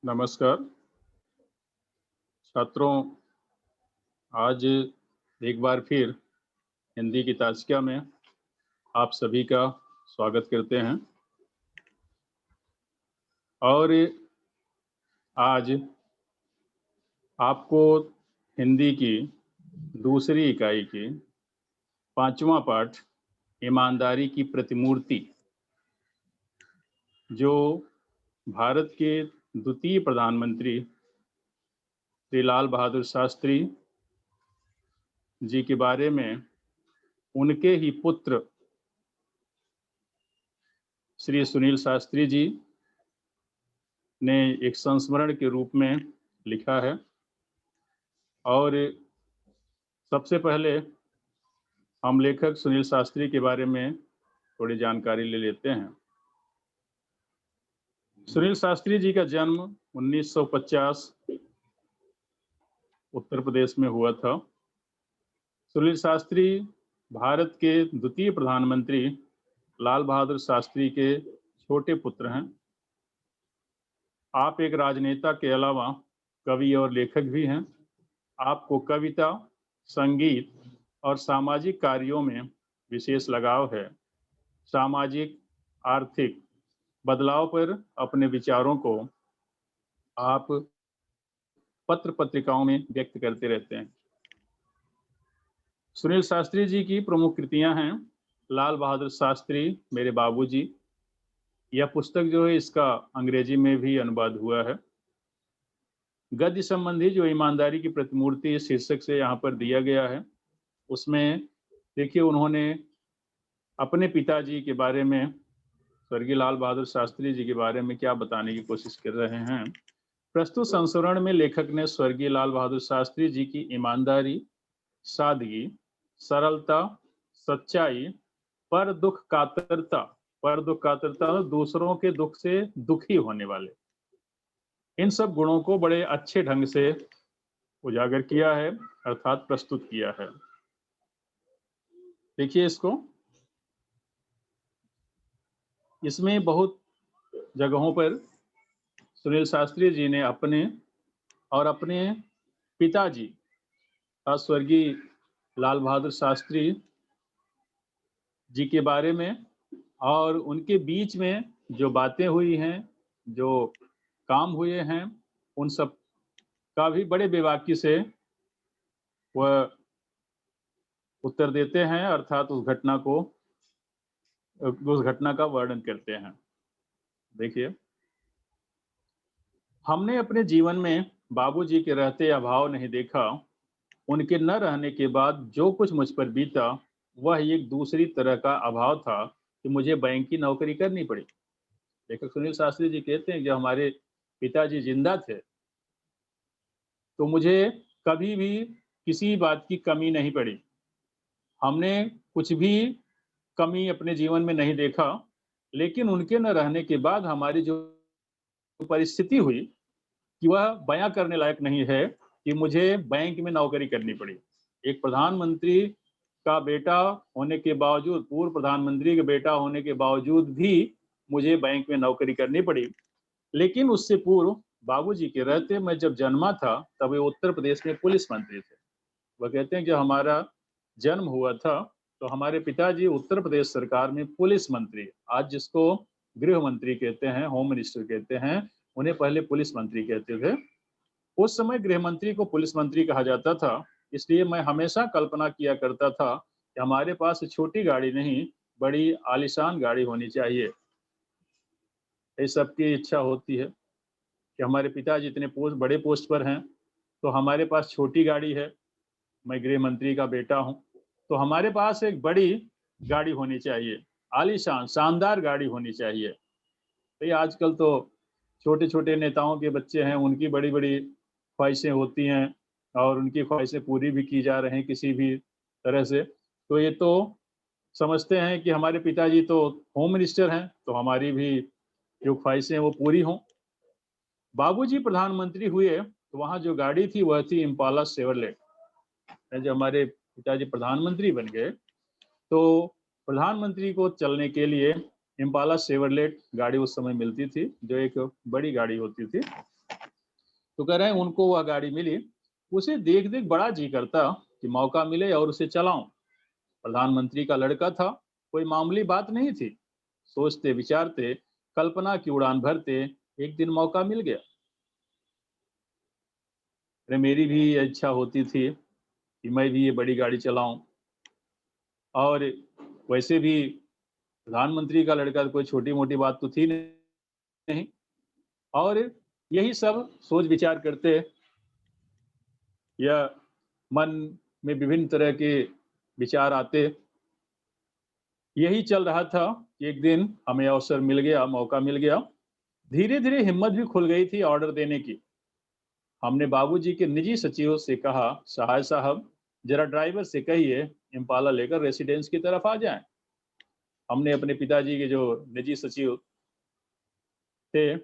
नमस्कार छात्रों। आज एक बार फिर हिंदी की ताजिका में आप सभी का स्वागत करते हैं और आज आपको हिंदी की दूसरी इकाई की 5वां पाठ ईमानदारी की प्रतिमूर्ति, जो भारत के द्वितीय प्रधानमंत्री श्री लाल बहादुर शास्त्री जी के बारे में उनके ही पुत्र श्री सुनील शास्त्री जी ने एक संस्मरण के रूप में लिखा है। और सबसे पहले हम लेखक सुनील शास्त्री के बारे में थोड़ी जानकारी ले लेते हैं। सुनील शास्त्री जी का जन्म 1950 उत्तर प्रदेश में हुआ था। सुनील शास्त्री भारत के द्वितीय प्रधानमंत्री लाल बहादुर शास्त्री के छोटे पुत्र हैं। आप एक राजनेता के अलावा कवि और लेखक भी हैं। आपको कविता, संगीत और सामाजिक कार्यों में विशेष लगाव है। सामाजिक आर्थिक बदलाव पर अपने विचारों को आप पत्र पत्रिकाओं में व्यक्त करते रहते हैं। सुनील शास्त्री जी की प्रमुख कृतियां हैं लाल बहादुर शास्त्री मेरे बाबूजी। यह पुस्तक जो है इसका अंग्रेजी में भी अनुवाद हुआ है। गद्य संबंधी जो ईमानदारी की प्रतिमूर्ति शीर्षक से यहाँ पर दिया गया है, उसमें देखिए उन्होंने अपने पिताजी के बारे में, स्वर्गीय लाल बहादुर शास्त्री जी के बारे में क्या बताने की कोशिश कर रहे हैं। प्रस्तुत संस्मरण में लेखक ने स्वर्गीय लाल बहादुर शास्त्री जी की ईमानदारी, सादगी, सरलता, सच्चाई, पर दुख कातरता दूसरों के दुख से दुखी होने वाले, इन सब गुणों को बड़े अच्छे ढंग से उजागर किया है, अर्थात प्रस्तुत किया है। देखिए इसको, इसमें बहुत जगहों पर सुनील शास्त्री जी ने अपने और अपने पिताजी स्वर्गीय लाल बहादुर शास्त्री जी के बारे में और उनके बीच में जो बातें हुई हैं, जो काम हुए हैं, उन सब का भी बड़े बेबाकी से वह उत्तर देते हैं, अर्थात उस घटना का वर्णन करते हैं। देखिए, हमने अपने जीवन में बाबूजी के रहते अभाव नहीं देखा। उनके न रहने के बाद जो कुछ मुझ पर बीता वह एक दूसरी तरह का अभाव था कि मुझे बैंक की नौकरी करनी पड़ी। लेखक सुनील शास्त्री जी कहते हैं कि हमारे पिताजी जिंदा थे तो मुझे कभी भी किसी बात की कमी नहीं पड़ी। हमने कुछ भी कमी अपने जीवन में नहीं देखा, लेकिन उनके न रहने के बाद हमारी जो परिस्थिति हुई कि वह बयां करने लायक नहीं है कि मुझे बैंक में नौकरी करनी पड़ी। एक प्रधानमंत्री का बेटा होने के बावजूद, पूर्व प्रधानमंत्री का बेटा होने के बावजूद भी मुझे बैंक में नौकरी करनी पड़ी। लेकिन उससे पूर्व बाबूजी के रहते मैं जब जन्मा था तब वे उत्तर प्रदेश में पुलिस मंत्री थे। वह कहते हैं कि हमारा जन्म हुआ था तो हमारे पिताजी उत्तर प्रदेश सरकार में पुलिस मंत्री, आज जिसको गृह मंत्री कहते हैं, होम मिनिस्टर कहते हैं, उन्हें पहले पुलिस मंत्री कहते थे। उस समय गृह मंत्री को पुलिस मंत्री कहा जाता था। इसलिए मैं हमेशा कल्पना किया करता था कि हमारे पास छोटी गाड़ी नहीं, बड़ी आलीशान गाड़ी होनी चाहिए। ये सबकी इच्छा होती है कि हमारे पिताजी इतने बड़े पोस्ट पर हैं तो हमारे पास छोटी गाड़ी है, मैं गृह मंत्री का बेटा हूं, तो हमारे पास एक बड़ी गाड़ी होनी चाहिए, आलीशान शानदार गाड़ी होनी चाहिए। तो ये आजकल तो छोटे छोटे नेताओं के बच्चे हैं, उनकी बड़ी बड़ी ख्वाहिशें होती हैं और उनकी ख्वाहिशें पूरी भी की जा रही हैं किसी भी तरह से। तो ये तो समझते हैं कि हमारे पिताजी तो होम मिनिस्टर हैं तो हमारी भी जो ख्वाहिशें वो पूरी हों। बाबूजी प्रधानमंत्री हुए तो वहाँ जो गाड़ी थी वह थी इम्पाला शेवरलेट। जब हमारे पिताजी प्रधानमंत्री बन गए तो प्रधानमंत्री को चलने के लिए इम्पाला शेवरलेट गाड़ी उस समय मिलती थी, जो एक बड़ी गाड़ी होती थी। तो कह रहे हैं उनको वह गाड़ी मिली। उसे देख देख बड़ा जी करता कि मौका मिले और उसे चलाऊं। प्रधानमंत्री का लड़का था, कोई मामूली बात नहीं थी। सोचते विचारते, कल्पना की उड़ान भरते, एक दिन मौका मिल गया। अरे मेरी भी ये इच्छा होती थी कि मैं भी ये बड़ी गाड़ी चलाऊं। और वैसे भी प्रधानमंत्री का लड़का तो कोई छोटी मोटी बात तो थी नहीं। और यही सब सोच विचार करते या मन में विभिन्न तरह के विचार आते, यही चल रहा था कि एक दिन हमें अवसर मिल गया, मौका मिल गया। धीरे धीरे हिम्मत भी खुल गई थी ऑर्डर देने की। हमने बाबूजी के निजी सचिव से कहा, सहाय साहब जरा ड्राइवर से कहिए इम्पाला लेकर रेसिडेंस की तरफ आ जाएं। हमने अपने पिताजी के जो निजी सचिव थे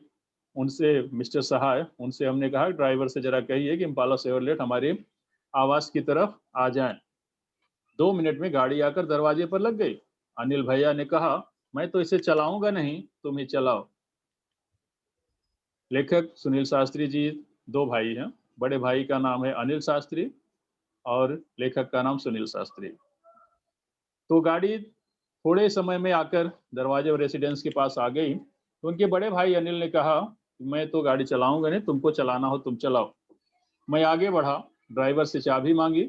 उनसे, मिस्टर सहाय, उनसे हमने कहा ड्राइवर से जरा कहिए कि इम्पाला शेवरलेट हमारे आवास की तरफ आ जाएं। 2 मिनट में गाड़ी आकर दरवाजे पर लग गई। अनिल भैया ने कहा, मैं तो इसे चलाऊंगा नहीं, तुम ही चलाओ। लेखक सुनील शास्त्री जी 2 भाई हैं। बड़े भाई का नाम है अनिल शास्त्री और लेखक का नाम सुनील शास्त्री। तो गाड़ी थोड़े समय में आकर दरवाजे रेसिडेंस के पास आ गई। तो उनके बड़े भाई अनिल ने कहा, मैं तो गाड़ी चलाऊंगा नहीं, तुमको चलाना हो तुम चलाओ। मैं आगे बढ़ा, ड्राइवर से चाबी मांगी,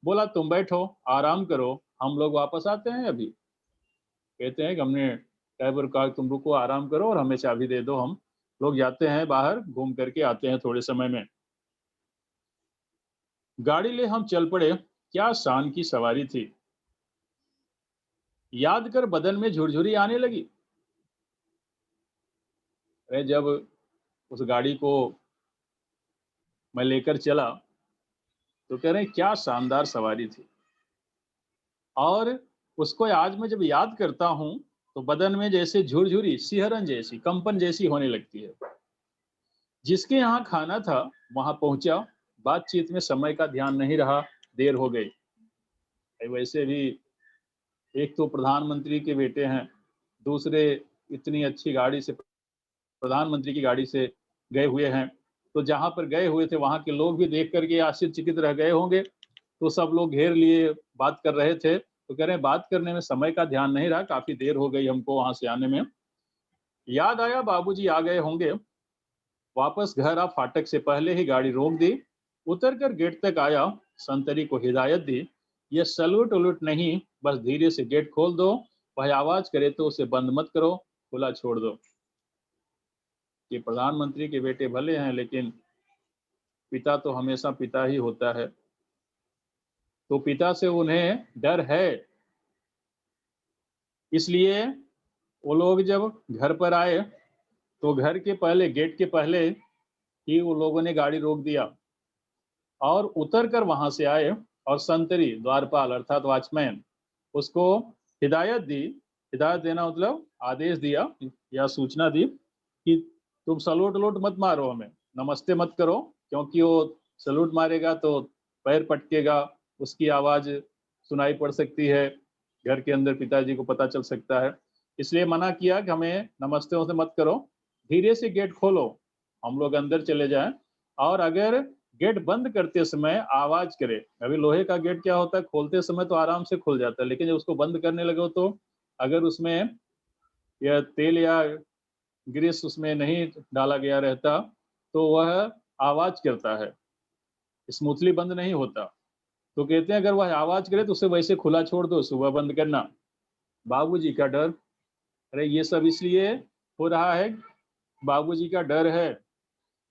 बोला तुम बैठो, आराम करो, हम लोग वापस आते हैं अभी। कहते हैं कि हमने ड्राइवर कहा तुम रुको, आराम करो और हमें चाबी दे दो, हम लोग जाते हैं बाहर, घूम करके आते हैं थोड़े समय में। गाड़ी ले हम चल पड़े। क्या शान की सवारी थी। याद कर बदन में झुरझुरी आने लगी। अरे जब उस गाड़ी को मैं लेकर चला तो कह रहे हैं क्या शानदार सवारी थी। और उसको आज मैं जब याद करता हूं तो बदन में जैसे झुरझुरी, सिहरन जैसी, कंपन जैसी होने लगती है। जिसके यहाँ खाना था वहां पहुंचा, बातचीत में समय का ध्यान नहीं रहा, देर हो गई। वैसे भी एक तो प्रधानमंत्री के बेटे हैं, दूसरे इतनी अच्छी गाड़ी से, प्रधानमंत्री की गाड़ी से गए हुए हैं। तो जहां पर गए हुए थे वहां के लोग भी देख करके आश्चर्यचकित रह गए होंगे। तो सब लोग घेर लिए, बात कर रहे थे। तो कह रहे हैं बात करने में समय का ध्यान नहीं रहा, काफी देर हो गई हमको वहां से आने में। याद आया बाबूजी आ गए होंगे। वापस घर आ फाटक से पहले ही गाड़ी रोक दी, उतर कर गेट तक आया, संतरी को हिदायत दी, ये सलूट उलूट नहीं, बस धीरे से गेट खोल दो, वह आवाज करे तो उसे बंद मत करो, खुला छोड़ दो। ये प्रधानमंत्री के बेटे भले हैं लेकिन पिता तो हमेशा पिता ही होता है। तो पिता से उन्हें डर है। इसलिए वो लोग जब घर पर आए तो घर के पहले, गेट के पहले ही वो लोगों ने गाड़ी रोक दिया और उतर कर वहां से आए और संतरी, द्वारपाल अर्थात वॉचमैन, उसको हिदायत दी। हिदायत देना मतलब आदेश दिया या सूचना दी कि तुम सलूट उलूट मत मारो, हमें नमस्ते मत करो, क्योंकि वो सलूट मारेगा तो पैर पटकेगा, उसकी आवाज सुनाई पड़ सकती है, घर के अंदर पिताजी को पता चल सकता है। इसलिए मना किया कि हमें नमस्ते वमस्ते मत करो, धीरे से गेट खोलो, हम लोग अंदर चले जाएं। और अगर गेट बंद करते समय आवाज करे, अभी लोहे का गेट क्या होता है, खोलते समय तो आराम से खुल जाता है, लेकिन जब उसको बंद करने लगे तो अगर उसमें या तेल या ग्रीस उसमें नहीं डाला गया रहता तो वह आवाज करता है, स्मूथली बंद नहीं होता। तो कहते हैं अगर वह आवाज करे तो उसे वैसे खुला छोड़ दो, सुबह बंद करना। बाबूजी का डर, अरे ये सब इसलिए हो रहा है, बाबूजी का डर है।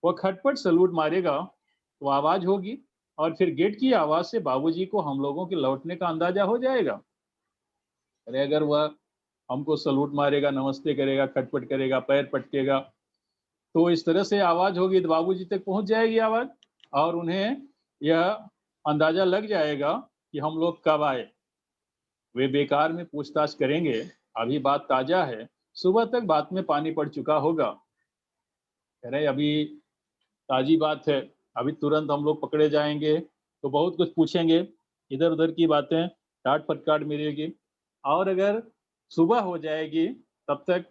वो खटपट सलूट मारेगा तो आवाज होगी और फिर गेट की आवाज से बाबूजी को हम लोगों के लौटने का अंदाजा हो जाएगा। अरे अगर वह हमको सलूट मारेगा, नमस्ते करेगा, खटपट करेगा, पैर पटकेगा, तो इस तरह से आवाज होगी तो बाबूजी तक पहुंच जाएगी आवाज और उन्हें यह अंदाजा लग जाएगा कि हम लोग कब आए। वे बेकार में पूछताछ करेंगे, अभी बात ताजा है, सुबह तक बात में पानी पड़ चुका होगा। कह रहे अभी ताजी बात है, अभी तुरंत हम लोग पकड़े जाएंगे तो बहुत कुछ पूछेंगे, इधर उधर की बातें, डांट फटकार मिलेगी। और अगर सुबह हो जाएगी तब तक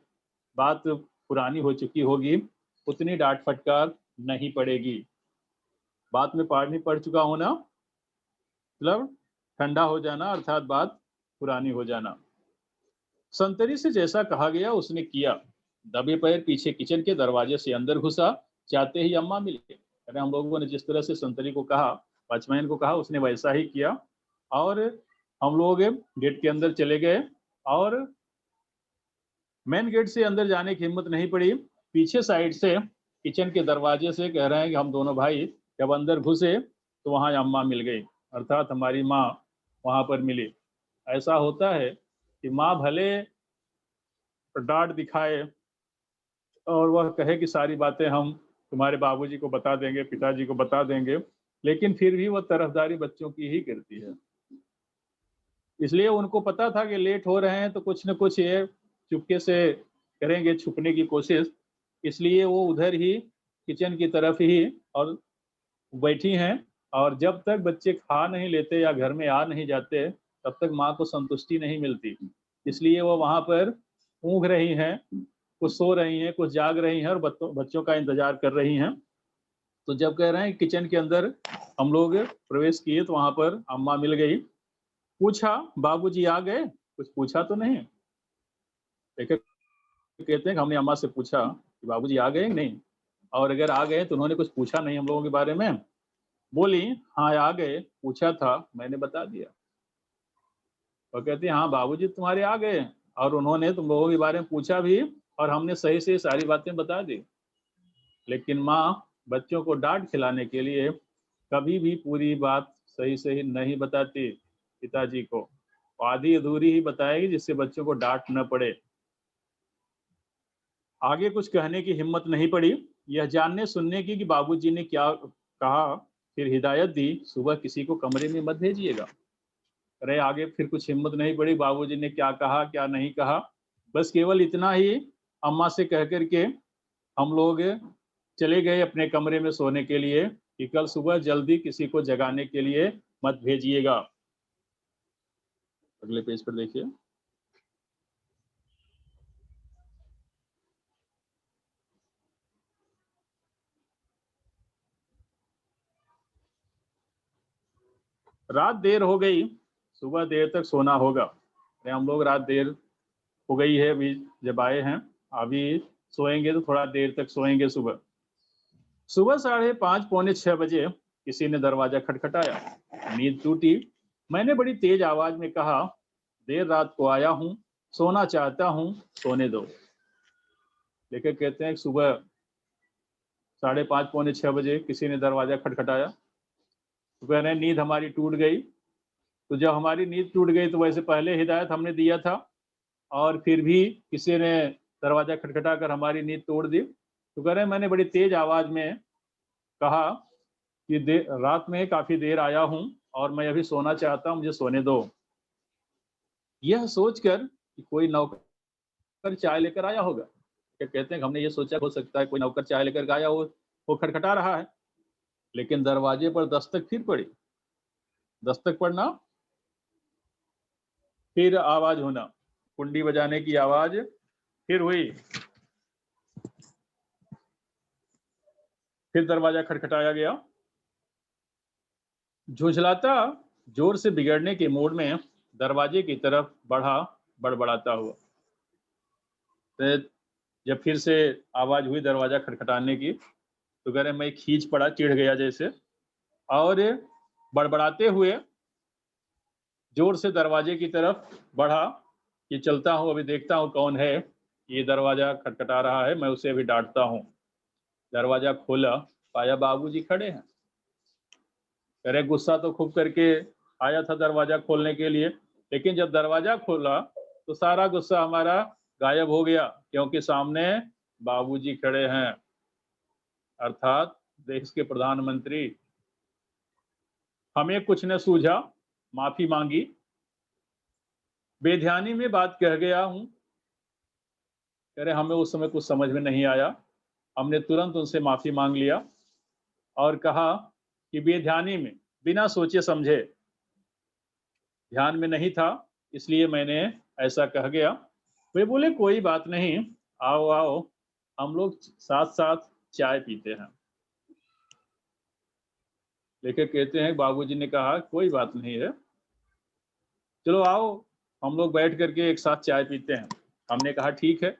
बात पुरानी हो चुकी होगी, उतनी डांट फटकार नहीं पड़ेगी। बात में पानी पड़ चुका होना मतलब ठंडा हो जाना, अर्थात बात पुरानी हो जाना। संतरी से जैसा कहा गया उसने किया। दबे पैर पीछे किचन के दरवाजे से अंदर घुसा। जाते ही अम्मा मिले। अरे हम लोगों ने जिस तरह से संतरी को कहा, वॉचमैन को कहा, उसने वैसा ही किया और हम लोग गेट के अंदर चले गए और मेन गेट से अंदर जाने की हिम्मत नहीं पड़ी। पीछे साइड से किचन के दरवाजे से कह रहे हैं कि हम दोनों भाई जब अंदर घुसे तो वहां अम्मा मिल गई, अर्थात हमारी माँ वहां पर मिली। ऐसा होता है कि माँ भले डांट दिखाए और वह कहे कि सारी बातें हम तुम्हारे बाबूजी को बता देंगे, पिताजी को बता देंगे, लेकिन फिर भी वह तरफदारी बच्चों की ही करती है। इसलिए उनको पता था कि लेट हो रहे हैं तो कुछ न कुछ ये चुपके से करेंगे, छुपने की कोशिश। इसलिए वो उधर ही किचन की तरफ ही और बैठी हैं और जब तक बच्चे खा नहीं लेते या घर में आ नहीं जाते तब तक माँ को संतुष्टि नहीं मिलती। इसलिए वो वहां पर ऊँघ रही हैं, कुछ सो रही हैं, कुछ जाग रही हैं और बच्चों का इंतजार कर रही हैं। तो जब कह रहे हैं किचन के अंदर हम लोग प्रवेश किए तो वहां पर अम्मा मिल गई। पूछा, बाबूजी आ गए? कुछ पूछा तो नहीं। देखिए, कहते हैं कि हमने अम्मा से पूछा कि बाबूजी आ गए कि नहीं, और अगर आ गए तो उन्होंने कुछ पूछा नहीं हम लोगों के बारे में। बोली, हाँ आ गए, पूछा था, मैंने बता दिया। और कहती है, हाँ बाबूजी तुम्हारे आ गए और उन्होंने तुम लोगों के बारे में पूछा भी और हमने सही से सारी बातें बता दी। लेकिन माँ बच्चों को डांट खिलाने के लिए कभी भी पूरी बात सही सही नहीं बताती पिताजी को, आधी अधूरी ही बताएगी जिससे बच्चों को डांट न पड़े। आगे कुछ कहने की हिम्मत नहीं पड़ी, यह जानने सुनने की कि बाबूजी ने क्या कहा। फिर हिदायत दी, सुबह किसी को कमरे में मत भेजिएगा। अरे आगे फिर कुछ हिम्मत नहीं पड़ी, बाबूजी ने क्या कहा क्या नहीं कहा। बस केवल इतना ही अम्मा से कह करके हम लोग चले गए अपने कमरे में सोने के लिए कि कल सुबह जल्दी किसी को जगाने के लिए मत भेजिएगा। अगले पेज पर देखिए। रात देर हो गई, सुबह देर तक सोना होगा। अरे हम लोग रात देर हो गई है अभी जब आए हैं, अभी सोएंगे तो थोड़ा देर तक सोएंगे। सुबह सुबह 5:30 पौने 6 बजे किसी ने दरवाजा खटखटाया। नींद टूटी। मैंने बड़ी तेज आवाज में कहा, देर रात को आया हूँ, सोना चाहता हूँ, सोने दो। लेकिन कहते हैं कि सुबह 5:30 पौने 6 बजे किसी ने दरवाजा खटखटाया तो कह रहे हैं नींद हमारी टूट गई। तो जब हमारी नींद टूट गई तो वैसे पहले हिदायत हमने दिया था और फिर भी किसी ने दरवाजा खटखटा कर हमारी नींद तोड़ दी। तो कह रहे हैं मैंने बड़ी तेज आवाज में कहा कि रात में काफी देर आया हूँ और मैं अभी सोना चाहता हूँ, मुझे सोने दो। यह सोचकर कि कोई नौकर चाय लेकर आया होगा। क्या कहते हैं, हमने ये सोचा हो सकता है कोई नौकर चाय लेकर आया हो, वो खटखटा रहा है। लेकिन दरवाजे पर दस्तक फिर पड़ी। दस्तक पड़ना, फिर आवाज होना, कुंडी बजाने की आवाज फिर हुई। फिर दरवाजा खटखटाया गया। झुंझलाता जोर से बिगड़ने के मूड में दरवाजे की तरफ बढ़ा, बड़बड़ाता हुआ। तो जब फिर से आवाज हुई दरवाजा खटखटाने की तो कह रहे मैं खींच पड़ा, चिढ़ गया जैसे, और बड़बड़ाते हुए जोर से दरवाजे की तरफ बढ़ा कि चलता हूँ, अभी देखता हूँ कौन है, ये दरवाजा खटखटा रहा है, मैं उसे अभी डांटता हूँ। दरवाजा खोला, पाया बाबूजी खड़े हैं। अरे गुस्सा तो खूब करके आया था दरवाजा खोलने के लिए, लेकिन जब दरवाजा खोला तो सारा गुस्सा हमारा गायब हो गया, क्योंकि सामने बाबूजी खड़े हैं, अर्थात देश के प्रधानमंत्री। हमें कुछ न सूझा, माफी मांगी। बेध्यानी में बात कह गया हूँ। कह रहे हमें उस समय कुछ समझ में नहीं आया, हमने तुरंत उनसे माफी मांग लिया और कहा कि बेध्यानी में, बिना सोचे समझे, ध्यान में नहीं था इसलिए मैंने ऐसा कह गया। वे बोले कोई बात नहीं, आओ आओ, हम लोग साथ साथ चाय पीते हैं। लेखक कहते हैं बाबूजी ने कहा कोई बात नहीं है, चलो आओ हम लोग बैठ करके एक साथ चाय पीते हैं। हमने कहा ठीक है।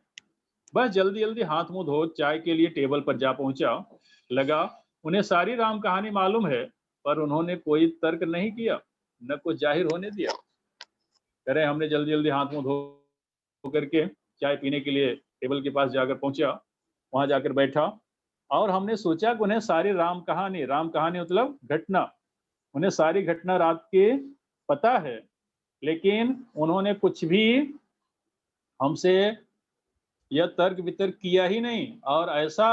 बस जल्दी जल्दी हाथ मुंह धो चाय के लिए टेबल पर जा पहुंचा। लगा उन्हें सारी राम कहानी मालूम है, पर उन्होंने कोई तर्क नहीं किया, न कुछ जाहिर होने दिया। कह रहे हमने जल्दी जल्दी हाथ मुंह धो करके चाय पीने के लिए टेबल के पास जाकर पहुंचा। वहां जाकर बैठा और हमने सोचा कि उन्हें सारी राम कहानी मतलब घटना, उन्हें सारी घटना रात की पता है, लेकिन उन्होंने कुछ भी हमसे यह तर्क वितर्क किया ही नहीं। और ऐसा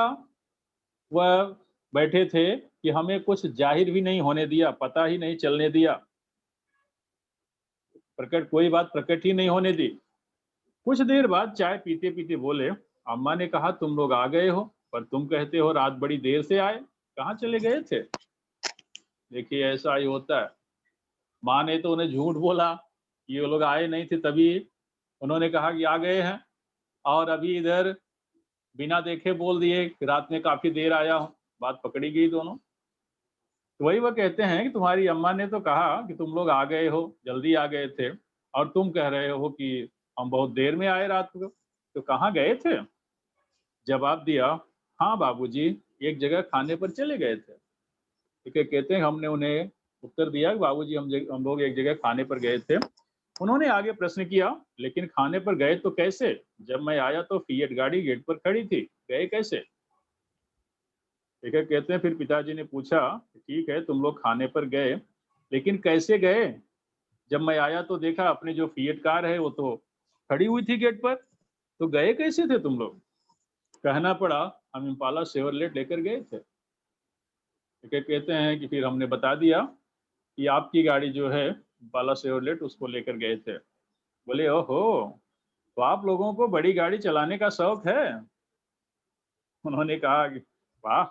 वह बैठे थे कि हमें कुछ जाहिर भी नहीं होने दिया, पता ही नहीं चलने दिया, प्रकट कोई बात प्रकट ही नहीं होने दी। कुछ देर बाद चाय पीते पीते बोले, अम्मा ने कहा तुम लोग आ गए हो, पर तुम कहते हो रात बड़ी देर से आए, कहाँ चले गए थे? देखिए ऐसा ही होता है। माँ ने तो उन्हें झूठ बोला, ये लोग आए नहीं थे, तभी उन्होंने कहा कि आ गए हैं, और अभी इधर बिना देखे बोल दिए कि रात में काफी देर आया हूँ। बात पकड़ी गई दोनों। तो वही वह कहते हैं कि तुम्हारी अम्मा ने तो कहा कि तुम लोग आ गए हो, जल्दी आ गए थे, और तुम कह रहे हो कि हम बहुत देर में आए रात को, तो कहाँ गए थे? जवाब दिया, हाँ बाबूजी, एक जगह खाने पर चले गए थे। ठीक है, कहते हैं हमने उन्हें उत्तर दिया कि बाबूजी हम लोग एक जगह खाने पर गए थे। उन्होंने आगे प्रश्न किया, लेकिन खाने पर गए तो कैसे? जब मैं आया तो फिएट गाड़ी गेट पर खड़ी थी, गए कैसे? ठीक है, कहते हैं फिर पिताजी ने पूछा, ठीक है तुम लोग खाने पर गए, लेकिन कैसे गए? जब मैं आया तो देखा अपनी जो फिएट कार है वो तो खड़ी हुई थी गेट पर, तो गए कैसे थे तुम लोग? कहना पड़ा, हम इम्पाला शेवरलेट लेकर गए थे। ठीक है, कहते हैं कि फिर हमने बता दिया कि आपकी गाड़ी जो है इम्पाला शेवरलेट उसको लेकर गए थे। बोले ओहो, तो आप लोगों को बड़ी गाड़ी चलाने का शौक है? उन्होंने कहा कि वाह,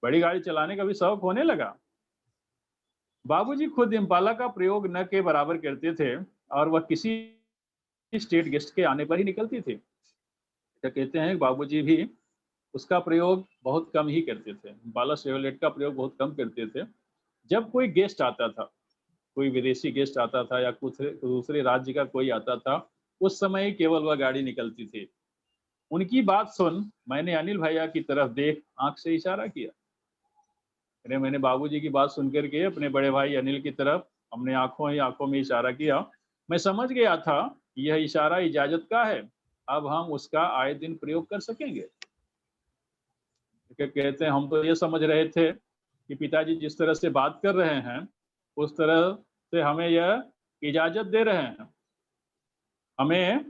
बड़ी गाड़ी चलाने का भी शौक होने लगा। बाबूजी खुद इम्पाला का प्रयोग न के बराबर करते थे, और वह किसी स्टेट गेस्ट के आने पर ही निकलती थी। तो कहते हैं बाबूजी भी उसका प्रयोग बहुत कम ही करते थे, इम्पाला शेवरलेट का प्रयोग बहुत कम करते थे। जब कोई गेस्ट आता था, कोई विदेशी गेस्ट आता था या कुछ दूसरे राज्य का कोई आता था, उस समय ही केवल वह गाड़ी निकलती थी। उनकी बात सुन मैंने अनिल भैया की तरफ देख आंख से इशारा किया। अरे मैंने बाबूजी की बात सुनकर के अपने बड़े भाई अनिल की तरफ हमने आंखों ही आंखों में इशारा किया। मैं समझ गया था यह इशारा इजाजत का है, अब हम उसका आए दिन प्रयोग कर सकेंगे। कहते हैं हम तो ये समझ रहे थे कि पिताजी जिस तरह से बात कर रहे हैं उस तरह से हमें यह इजाजत दे रहे हैं, हमें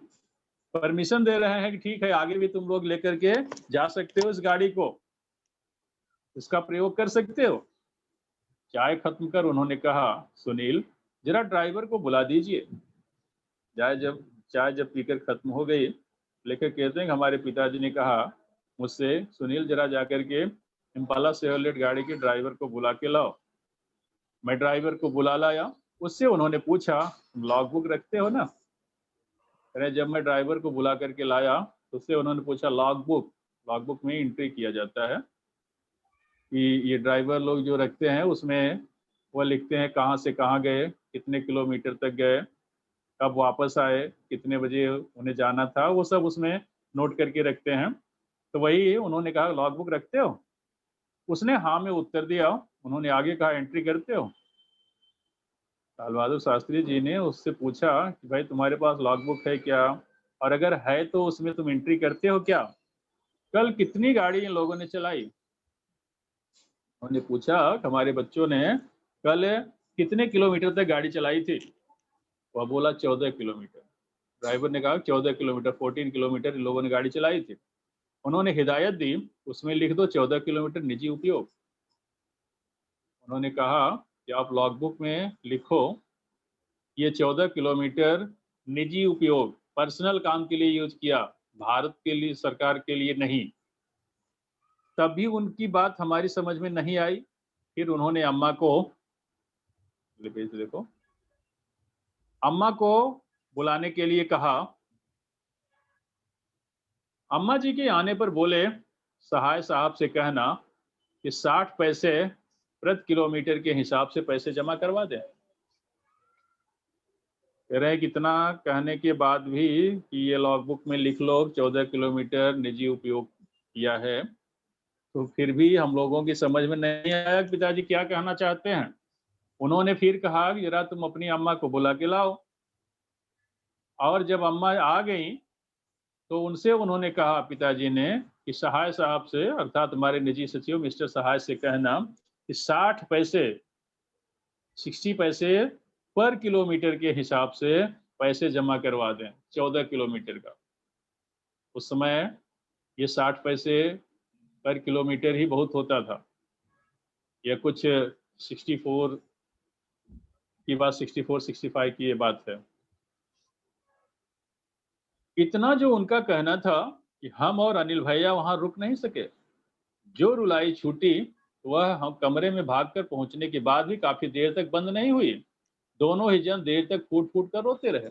परमिशन दे रहे हैं कि ठीक है आगे भी तुम लोग लेकर के जा सकते हो, इस गाड़ी को इसका प्रयोग कर सकते हो। चाय खत्म कर उन्होंने कहा, सुनील जरा ड्राइवर को बुला दीजिए। चाय जब पीकर खत्म हो गई, लेकर कहते हैं कि हमारे पिताजी ने कहा मुझसे, सुनील जरा जाकर के इम्पाला शेवरलेट गाड़ी के ड्राइवर को बुला के लाओ। मैं ड्राइवर को बुला लाया। उससे उन्होंने पूछा, लॉग बुक रखते हो ना? अरे जब मैं ड्राइवर को बुला करके लाया तो उससे उन्होंने पूछा लॉग बुक में एंट्री किया जाता है कि ये ड्राइवर लोग जो रखते हैं उसमें वो लिखते हैं कहाँ से कहाँ गए, कितने किलोमीटर तक गए, कब वापस आए, कितने बजे उन्हें जाना था, वो सब उसमें नोट करके रखते हैं। तो वही उन्होंने कहा लॉग बुक रखते हो? उसने हाँ में उत्तर दिया। उन्होंने आगे कहा एंट्री करते हो? लाल बहादुर शास्त्री जी ने उससे पूछा कि भाई तुम्हारे पास लॉग बुक है क्या, और अगर है तो उसमें तुम एंट्री करते हो क्या? कल कितनी गाड़ी इन लोगों ने चलाई? उन्होंने पूछा हमारे बच्चों ने कल कितने किलोमीटर तक गाड़ी चलाई थी? वह बोला 14 किलोमीटर। ड्राइवर ने कहा 14 किलोमीटर, 14 किलोमीटर इन लोगों ने गाड़ी चलाई थी। उन्होंने हिदायत दी उसमें लिख दो 14 किलोमीटर निजी उपयोग। उन्होंने कहा कि आप लॉग बुक में लिखो ये 14 किलोमीटर निजी उपयोग, पर्सनल काम के लिए यूज किया, भारत के लिए सरकार के लिए नहीं। तब भी उनकी बात हमारी समझ में नहीं आई। फिर उन्होंने देखो अम्मा को बुलाने के लिए कहा। अम्मा जी के आने पर बोले, सहाय साहब से कहना कि 60 पैसे प्रति किलोमीटर के हिसाब से पैसे जमा करवा दें। कह रहे हैं कितना कहने के बाद भी कि ये लॉगबुक में लिख लो 14 किलोमीटर निजी उपयोग किया है, तो फिर भी हम लोगों की समझ में नहीं आया कि पिताजी क्या कहना चाहते हैं। उन्होंने फिर कहा कि जरा तुम अपनी अम्मा को बुला के लाओ, और जब अम्मा आ गई तो उनसे उन्होंने कहा, पिताजी ने, कि सहाय साहब से, अर्थात हमारे निजी सचिव मिस्टर सहाय से कहना कि 60 पैसे 60 पैसे पर किलोमीटर के हिसाब से पैसे जमा करवा दें 14 किलोमीटर का। उस समय ये 60 पैसे पर किलोमीटर ही बहुत होता था। यह कुछ 64 की बात, 64-65 की ये बात है। इतना जो उनका कहना था कि हम और अनिल भैया वहां रुक नहीं सके। जो रुलाई छूटी वह हम कमरे में भागकर पहुंचने के बाद भी काफी देर तक बंद नहीं हुई। दोनों ही जन देर तक फूट फूट कर रोते रहे।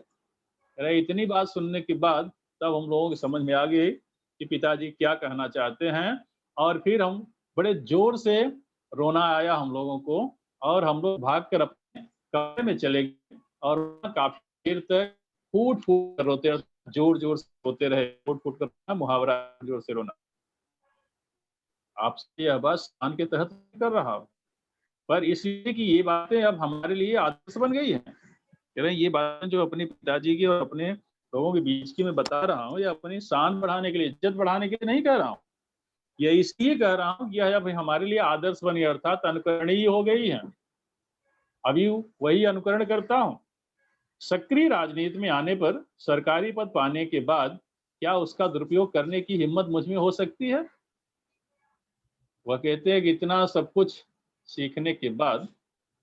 अरे इतनी बात सुनने के बाद तब हम लोगों को समझ में आ गई कि पिताजी क्या कहना चाहते हैं, और फिर हम बड़े जोर से रोना आया हम लोगों को, और हम लोग भागकर अपने कमरे में चले गए और काफी देर तक फूट फूट कर रोते रहे, जोर जोर से रोते रहे। फूट फूट कर मुहावरा, जोर से रोना। आपसे यह बात स्थान के तहत कर रहा हूं, पर इसलिए कि ये बातें अब हमारे लिए आदर्श बन गई हैं। कह रहे हैं ये बातें जो अपने पिताजी की और अपने लोगों के बीच की मैं बता रहा हूँ, ये अपनी शान बढ़ाने के लिए, इज्जत बढ़ाने के लिए नहीं कह रहा हूँ। ये इसलिए कह रहा हूँ कि यह अब हमारे लिए आदर्श बनी, अर्थात अनुकरणीय हो गई है। अभी वही अनुकरण करता हूँ। सक्रिय राजनीति में आने पर सरकारी पद पाने के बाद क्या उसका दुरुपयोग करने की हिम्मत मुझ में हो सकती है? वह कहते हैं कि इतना सब कुछ सीखने के बाद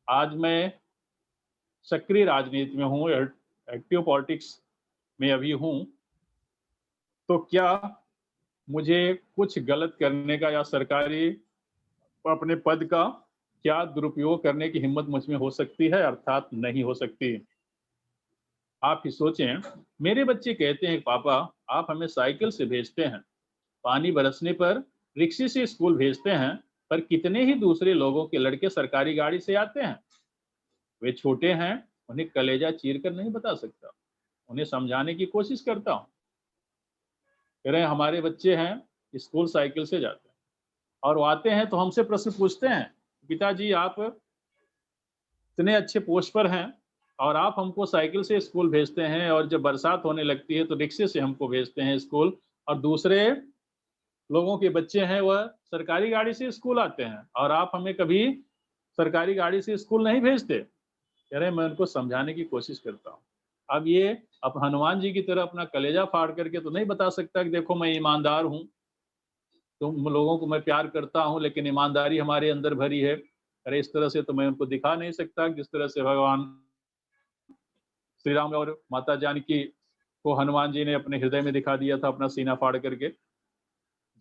आज मैं सक्रिय राजनीति में हूँ, एक्टिव पॉलिटिक्स में अभी हूँ, तो क्या मुझे कुछ गलत करने का या सरकारी अपने पद का क्या दुरुपयोग करने की हिम्मत मुझ में हो सकती है? अर्थात नहीं हो सकती। आप ही सोचें, मेरे बच्चे कहते हैं, पापा आप हमें साइकिल से भेजते हैं, पानी बरसने पर रिक्शे से स्कूल भेजते हैं, पर कितने ही दूसरे लोगों के लड़के सरकारी गाड़ी से आते हैं। वे छोटे हैं, उन्हें कलेजा चीर कर नहीं बता सकता। उन्हें समझाने की कोशिश करता हूँ। कह रहे हैं हमारे बच्चे हैं, स्कूल साइकिल से जाते हैं, और वो आते हैं तो हमसे प्रश्न पूछते हैं, पिताजी आप इतने अच्छे पोस्ट पर हैं और आप हमको साइकिल से स्कूल भेजते हैं, और जब बरसात होने लगती है तो रिक्शे से हमको भेजते हैं स्कूल, और दूसरे लोगों के बच्चे हैं वह सरकारी गाड़ी से स्कूल आते हैं, और आप हमें कभी सरकारी गाड़ी से स्कूल नहीं भेजते। कह रहे हैं मैं उनको समझाने की कोशिश करता हूँ। अब ये अब हनुमान जी की तरह अपना कलेजा फाड़ करके तो नहीं बता सकता कि देखो मैं ईमानदार हूँ, तुम लोगों को मैं प्यार करता हूँ, लेकिन ईमानदारी हमारे अंदर भरी है। अरे इस तरह से तो मैं उनको दिखा नहीं सकता जिस तरह से भगवान श्री राम और माता जानकी को हनुमान जी ने अपने हृदय में दिखा दिया था अपना सीना फाड़ करके।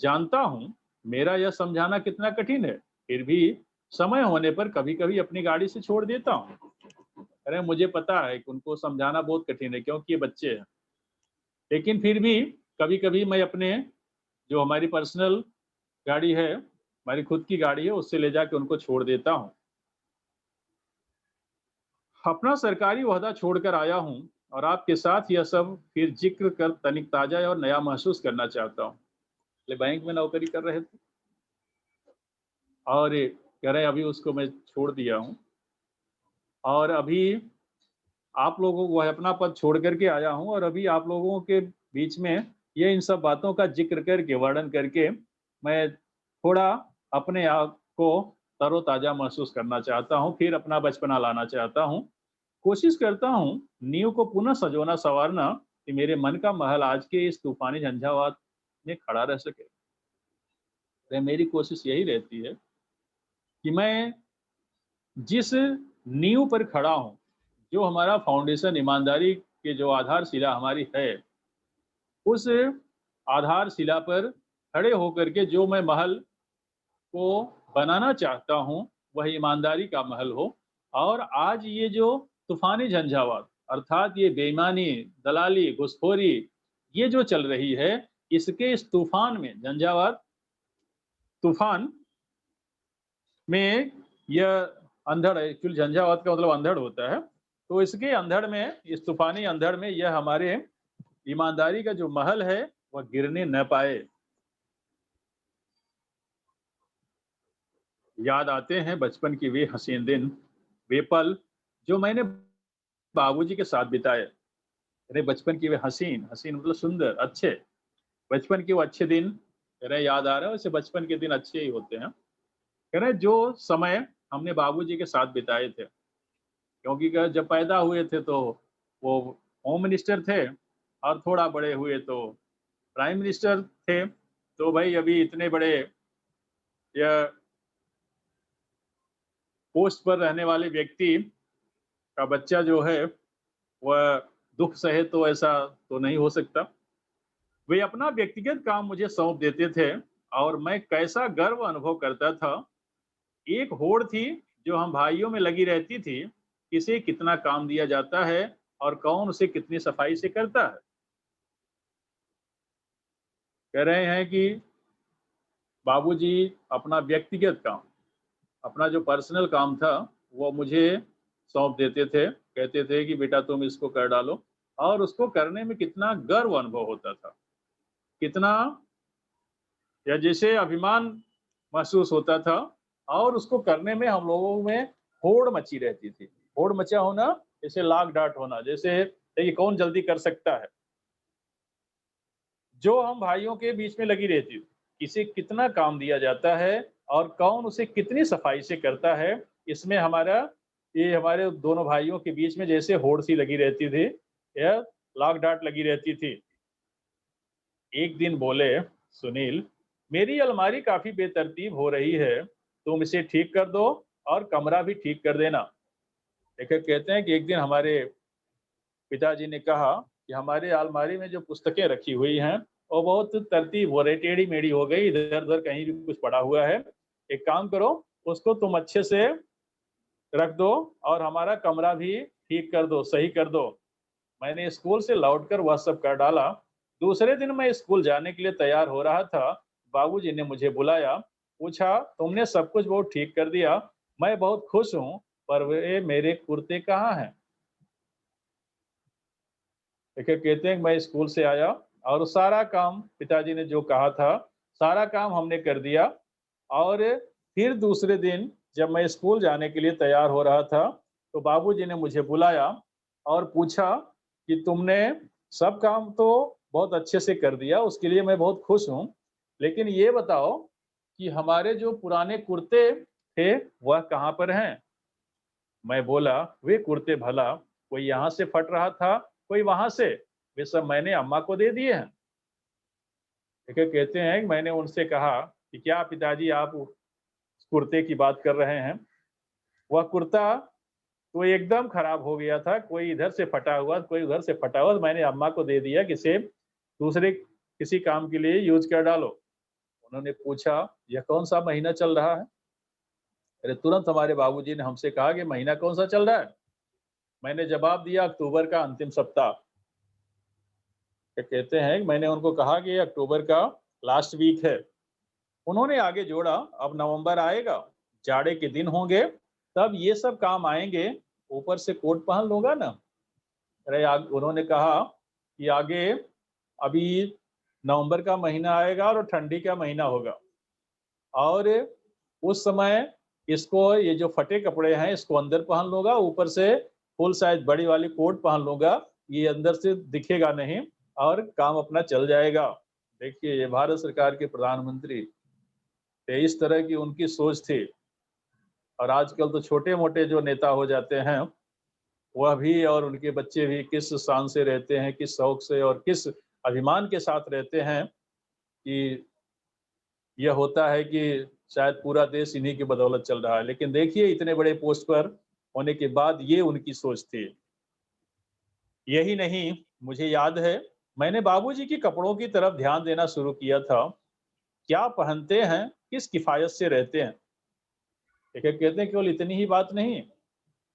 जानता हूँ मेरा यह समझाना कितना कठिन है, फिर भी समय होने पर कभी कभी अपनी गाड़ी से छोड़ देता हूँ। अरे मुझे पता है कि उनको समझाना बहुत कठिन है क्योंकि ये बच्चे हैं, लेकिन फिर भी कभी कभी मैं अपने जो हमारी पर्सनल गाड़ी है, हमारी खुद की गाड़ी है, उससे ले जाके उनको छोड़ देता हूँ। अपना सरकारी ओहदा छोड़कर आया हूँ और आपके साथ यह सब फिर जिक्र कर तनिक ताजा और नया महसूस करना चाहता हूँ। बैंक में नौकरी कर रहे थे और कह रहे अभी उसको मैं छोड़ दिया हूँ, और अभी आप लोगों को वह अपना पद छोड़ करके आया हूँ, और अभी आप लोगों के बीच में ये इन सब बातों का जिक्र करके, वर्णन करके मैं थोड़ा अपने आप को तरोताजा महसूस करना चाहता हूँ, फिर अपना बचपना लाना चाहता हूँ। कोशिश करता हूँ नींव को पुनः सजोना संवारना कि मेरे मन का महल आज के इस तूफानी झंझावात में खड़ा रह सके। मेरी कोशिश यही रहती है कि मैं जिस नींव पर खड़ा हूँ, जो हमारा फाउंडेशन ईमानदारी के जो आधारशिला हमारी है, उस आधारशिला पर खड़े होकर के जो मैं महल को बनाना चाहता हूँ, वह ईमानदारी का महल हो। और आज ये जो तूफानी झंझावात, अर्थात ये बेईमानी, दलाली, घुसखोरी, ये जो चल रही है, इसके इस तूफान में, झंझावात तूफान में यह अंधड़ है, एक्चुअली झंझावात का मतलब अंधड़ होता है। तो इसके अंधड़ में, इस तूफानी अंधड़ में यह हमारे ईमानदारी का जो महल है वह गिरने न पाए। याद आते हैं बचपन के वे हसीन दिन, वे पल जो मैंने बाबूजी के साथ बिताए। अरे बचपन की वे हसीन, हसीन मतलब सुंदर, अच्छे, बचपन के वो अच्छे दिन कह रहे याद आ रहा है। वैसे बचपन के दिन अच्छे ही होते हैं। कह रहे जो समय हमने बाबूजी के साथ बिताए थे, क्योंकि जब पैदा हुए थे तो वो होम मिनिस्टर थे, और थोड़ा बड़े हुए तो प्राइम मिनिस्टर थे। तो भाई अभी इतने बड़े या पोस्ट पर रहने वाले व्यक्ति का बच्चा जो है वह दुख सहे, तो ऐसा तो नहीं हो सकता। वे अपना व्यक्तिगत काम मुझे सौंप देते थे और मैं कैसा गर्व अनुभव करता था। एक होड़ थी जो हम भाइयों में लगी रहती थी, किसे कितना काम दिया जाता है और कौन उसे कितनी सफाई से करता है। कह रहे हैं कि बाबूजी अपना व्यक्तिगत काम, अपना जो पर्सनल काम था वो मुझे सौंप देते थे, कहते थे कि बेटा तुम इसको कर डालो, और उसको करने में कितना गर्व अनुभव होता था, कितना या जैसे अभिमान महसूस होता था। और उसको करने में हम लोगों में होड़ मची रहती थी। होड़ मचा होना जैसे लाग डाट होना, जैसे देखिए कौन जल्दी कर सकता है, जो हम भाइयों के बीच में लगी रहती थी, किसे कितना काम दिया जाता है और कौन उसे कितनी सफाई से करता है। इसमें हमारा, ये हमारे दोनों भाइयों के बीच में जैसे होड़ सी लगी रहती थी या लाग डाट लगी रहती थी। एक दिन बोले, सुनील, मेरी अलमारी काफी बेतरतीब हो रही है, तुम इसे ठीक कर दो और कमरा भी ठीक कर देना। लेखक कहते हैं कि एक दिन हमारे पिताजी ने कहा कि हमारे अलमारी में जो पुस्तकें रखी हुई हैं वो बहुत तरतीब हो रही, टेढ़ी मेढ़ी हो गई, इधर उधर कहीं भी कुछ पड़ा हुआ है। एक काम करो, उसको तुम अच्छे से रख दो और हमारा कमरा भी ठीक कर दो, सही कर दो। मैंने स्कूल से लौटकर वह सब कर डाला। दूसरे दिन मैं स्कूल जाने के लिए तैयार हो रहा था, बाबूजी ने मुझे बुलाया, पूछा तुमने सब कुछ बहुत ठीक कर दिया, मैं बहुत खुश हूँ, पर वे मेरे कुर्ते कहाँ हैं। देखिए कहते हैं कि मैं स्कूल से आया और सारा काम पिताजी ने जो कहा था सारा काम हमने कर दिया। और फिर दूसरे दिन जब मैं स्कूल जाने के लिए तैयार हो रहा था तो बाबूजी ने मुझे बुलाया और पूछा कि तुमने सब काम तो बहुत अच्छे से कर दिया, उसके लिए मैं बहुत खुश हूँ, लेकिन ये बताओ कि हमारे जो पुराने कुर्ते थे वह कहाँ पर हैं। मैं बोला, वे कुर्ते भला कोई यहाँ से फट रहा था, कोई वहां से, वे सब मैंने अम्मा को दे दिए हैं। देखिए कहते हैं कि मैंने उनसे कहा कि क्या पिताजी आप उस कुर्ते की बात कर रहे हैं, वह कुर्ता तो एकदम खराब हो गया था, कोई इधर से फटा हुआ, कोई उधर से फटा हुआ, मैंने अम्मा को दे दिया, किसे दूसरे किसी काम के लिए यूज कर डालो। उन्होंने पूछा, यह कौन सा महीना चल रहा है। अरे तुरंत हमारे बाबूजी ने हमसे कहा कि महीना कौन सा चल रहा है। मैंने जवाब दिया, अक्टूबर का अंतिम सप्ताह। कहते हैं मैंने उनको कहा कि ये अक्टूबर का लास्ट वीक है। उन्होंने आगे जोड़ा, अब नवंबर आएगा, जाड़े के दिन होंगे, तब ये सब काम आएंगे, ऊपर से कोट पहन लूंगा ना। अरे उन्होंने कहा कि आगे अभी नवंबर का महीना आएगा और ठंडी का महीना होगा, और उस समय इसको, ये जो फटे कपड़े हैं इसको अंदर पहन लूंगा, ऊपर से फुल साइज बड़ी वाली कोट पहन लूंगा, ये अंदर से दिखेगा नहीं और काम अपना चल जाएगा। देखिए ये भारत सरकार के प्रधानमंत्री थे, इस तरह की उनकी सोच थी। और आजकल तो छोटे मोटे जो नेता हो जाते हैं वह भी और उनके बच्चे भी किस शान से रहते हैं, किस शौक से और किस अभिमान के साथ रहते हैं कि यह होता है कि शायद पूरा देश इन्हीं की बदौलत चल रहा है। लेकिन देखिए इतने बड़े पोस्ट पर होने के बाद ये उनकी सोच थी। यही नहीं, मुझे याद है मैंने बाबूजी के कपड़ों की तरफ ध्यान देना शुरू किया था, क्या पहनते हैं, किस किफायत से रहते हैं। एक कहते हैं केवल इतनी ही बात नहीं,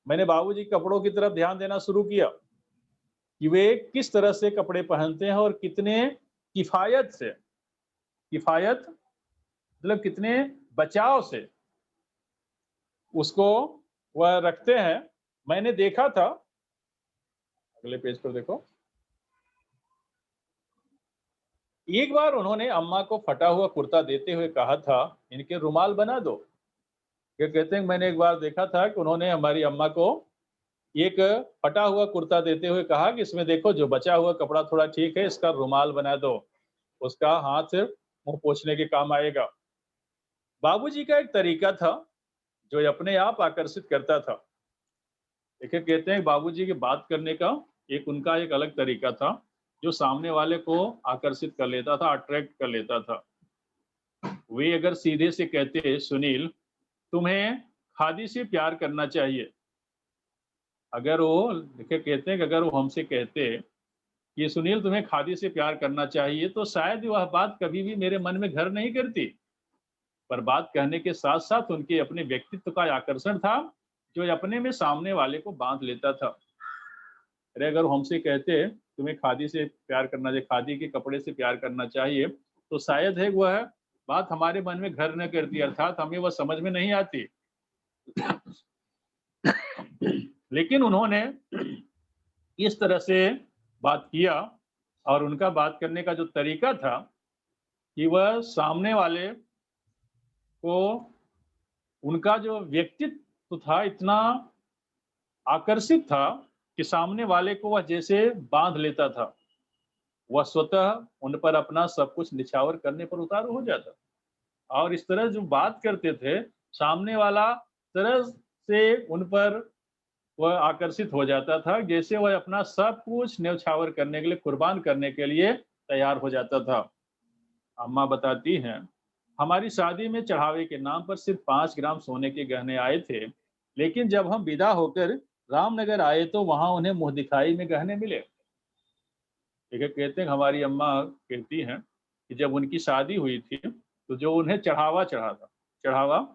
मैंने बाबूजी के कपड़ों की तरफ ध्यान देना शुरू किया कि वे किस तरह से कपड़े पहनते हैं और कितने किफायत से, किफायत मतलब कितने बचाव से उसको वह रखते हैं। मैंने देखा था, अगले पेज पर देखो, एक बार उन्होंने अम्मा को फटा हुआ कुर्ता देते हुए कहा था, इनके रुमाल बना दो। ये कहते हैं मैंने एक बार देखा था कि उन्होंने हमारी अम्मा को एक फटा हुआ कुर्ता देते हुए कहा कि इसमें देखो जो बचा हुआ कपड़ा थोड़ा ठीक है, इसका रुमाल बना दो, उसका हाथ मुंह पोंछने के काम आएगा। बाबूजी का एक तरीका था जो अपने आप आकर्षित करता था। देखिए, कहते हैं बाबूजी की बात करने का उनका एक अलग तरीका था जो सामने वाले को आकर्षित कर लेता था, अट्रैक्ट कर लेता था। वे अगर सीधे से कहते, सुनील तुम्हें खादी से प्यार करना चाहिए, अगर वो देखिए कहते हैं कि अगर वो हमसे कहते कि सुनील तुम्हें खादी से प्यार करना चाहिए, तो शायद वह बात कभी भी मेरे मन में घर नहीं करती। पर बात कहने के साथ साथ उनके अपने व्यक्तित्व का आकर्षण था जो अपने में सामने वाले को बांध लेता था। अरे अगर हमसे कहते तुम्हें खादी से प्यार करना चाहिए, खादी के कपड़े से प्यार करना चाहिए, तो शायद है वह बात हमारे मन में घर न करती, अर्थात हमें वह समझ में नहीं आती। लेकिन उन्होंने इस तरह से बात किया, और उनका बात करने का जो तरीका था कि वह सामने वाले को, उनका जो व्यक्तित्व था इतना आकर्षित था कि सामने वाले को वह जैसे बांध लेता था। वह स्वतः उन पर अपना सब कुछ निछावर करने पर उतारू हो जाता, और इस तरह जो बात करते थे, सामने वाला तरह से उन पर वह आकर्षित हो जाता था, जैसे वह अपना सब कुछ न्यौछावर करने के लिए, कुर्बान करने के लिए तैयार हो जाता था। अम्मा बताती हैं, हमारी शादी में चढ़ावे के नाम पर सिर्फ 5 ग्राम सोने के गहने आए थे, लेकिन जब हम विदा होकर रामनगर आए तो वहां उन्हें मुंह दिखाई में गहने मिले। देखिए, कहते हैं हमारी अम्मा कहती हैं कि जब उनकी शादी हुई थी, तो जो उन्हें चढ़ावा चढ़ा था, चढ़ावा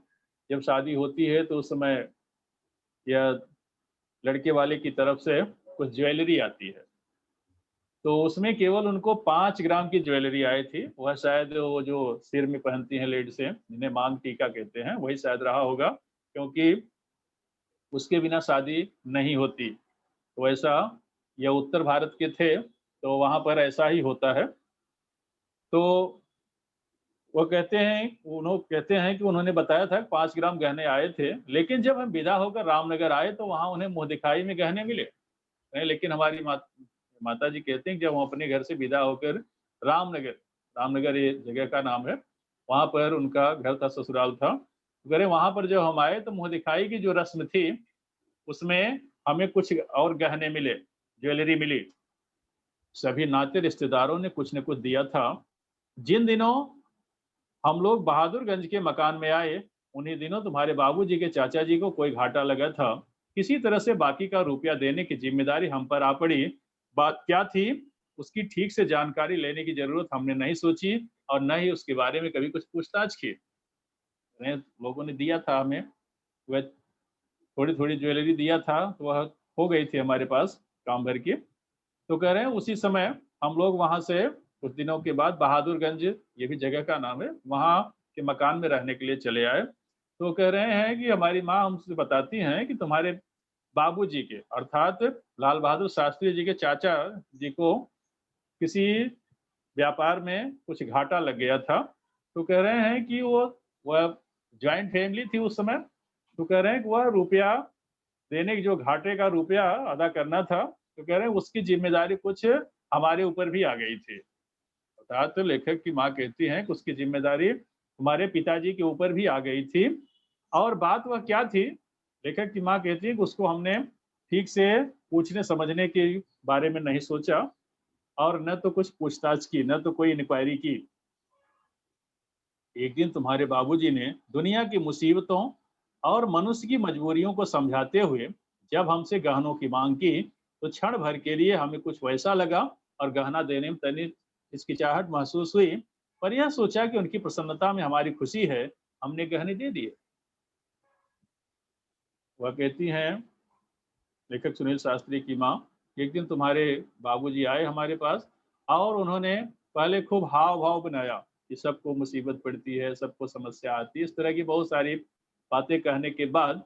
जब शादी होती है तो उस समय या लड़के वाले की तरफ से कुछ ज्वेलरी आती है, तो उसमें केवल उनको 5 ग्राम की ज्वेलरी आई थी। वह शायद वो जो सिर में पहनती हैं लेडीज़ें, जिन्हें मांग टीका कहते हैं, वही शायद रहा होगा, क्योंकि उसके बिना शादी नहीं होती। तो ऐसा, यह उत्तर भारत के थे, तो वहाँ पर ऐसा ही होता है। तो वो कहते हैं कि उन्होंने बताया था 5 ग्राम गहने आए थे, लेकिन जब हम विदा होकर रामनगर आए तो वहाँ उन्हें मुँह दिखाई में गहने मिले। लेकिन हमारी माताजी कहते हैं कि जब हम अपने घर से विदा होकर रामनगर, रामनगर ये जगह का नाम है, वहाँ पर उनका घर था, ससुराल था। तो कह रहे वहाँ पर जब हम आए तो मुँह दिखाई की जो रस्म थी, उसमें हमें कुछ और गहने मिले, ज्वेलरी मिली। सभी नाते रिश्तेदारों ने कुछ न कुछ दिया था। जिन दिनों हम लोग बहादुरगंज के मकान में आए, उन्हीं दिनों तुम्हारे बाबूजी के चाचा जी को कोई घाटा लगा था। किसी तरह से बाकी का रुपया देने की जिम्मेदारी हम पर आ पड़ी। बात क्या थी, उसकी ठीक से जानकारी लेने की जरूरत हमने नहीं सोची, और न ही उसके बारे में कभी कुछ पूछताछ की। लोगों ने दिया था हमें, वह थोड़ी-थोड़ी ज्वेलरी दिया था, तो वह हो गई थी हमारे पास काम भर की। तो कह रहे हैं उसी समय हम लोग वहाँ से कुछ दिनों के बाद बहादुरगंज, ये भी जगह का नाम है, वहाँ के मकान में रहने के लिए चले आए। तो कह रहे हैं कि हमारी माँ हमसे बताती हैं कि तुम्हारे बाबूजी के, अर्थात लाल बहादुर शास्त्री जी के चाचा जी को किसी व्यापार में कुछ घाटा लग गया था। तो कह रहे हैं कि वह जॉइंट फैमिली थी उस समय। तो कह रहे हैं कि वह रुपया देने की, जो घाटे का रुपया अदा करना था, तो कह रहे हैं उसकी जिम्मेदारी कुछ हमारे ऊपर भी आ गई थी। अर्थात लेखक की माँ कहती हैं कि उसकी जिम्मेदारी हमारे पिताजी के ऊपर भी आ गई थी। और बात वह क्या थी, लेखक की माँ कहती है कि उसको हमने ठीक से पूछने समझने के बारे में नहीं सोचा, और न तो कुछ पूछताछ की, न तो कोई इंक्वायरी की। एक दिन तुम्हारे बाबूजी ने दुनिया की मुसीबतों और मनुष्य की मजबूरियों को समझाते हुए जब हमसे गहनों की मांग की, तो क्षण भर के लिए हमें कुछ वैसा लगा और गहना देने में तनी हिचकिचाहट महसूस हुई, पर यह सोचा कि उनकी प्रसन्नता में हमारी खुशी है, हमने गहने दे दिए। वह कहती हैं, लेखक सुनील शास्त्री की माँ, एक दिन तुम्हारे बाबूजी आए हमारे पास, और उन्होंने पहले खूब हाव भाव बनाया कि सबको मुसीबत पड़ती है, सबको समस्या आती है, इस तरह की बहुत सारी बातें कहने के बाद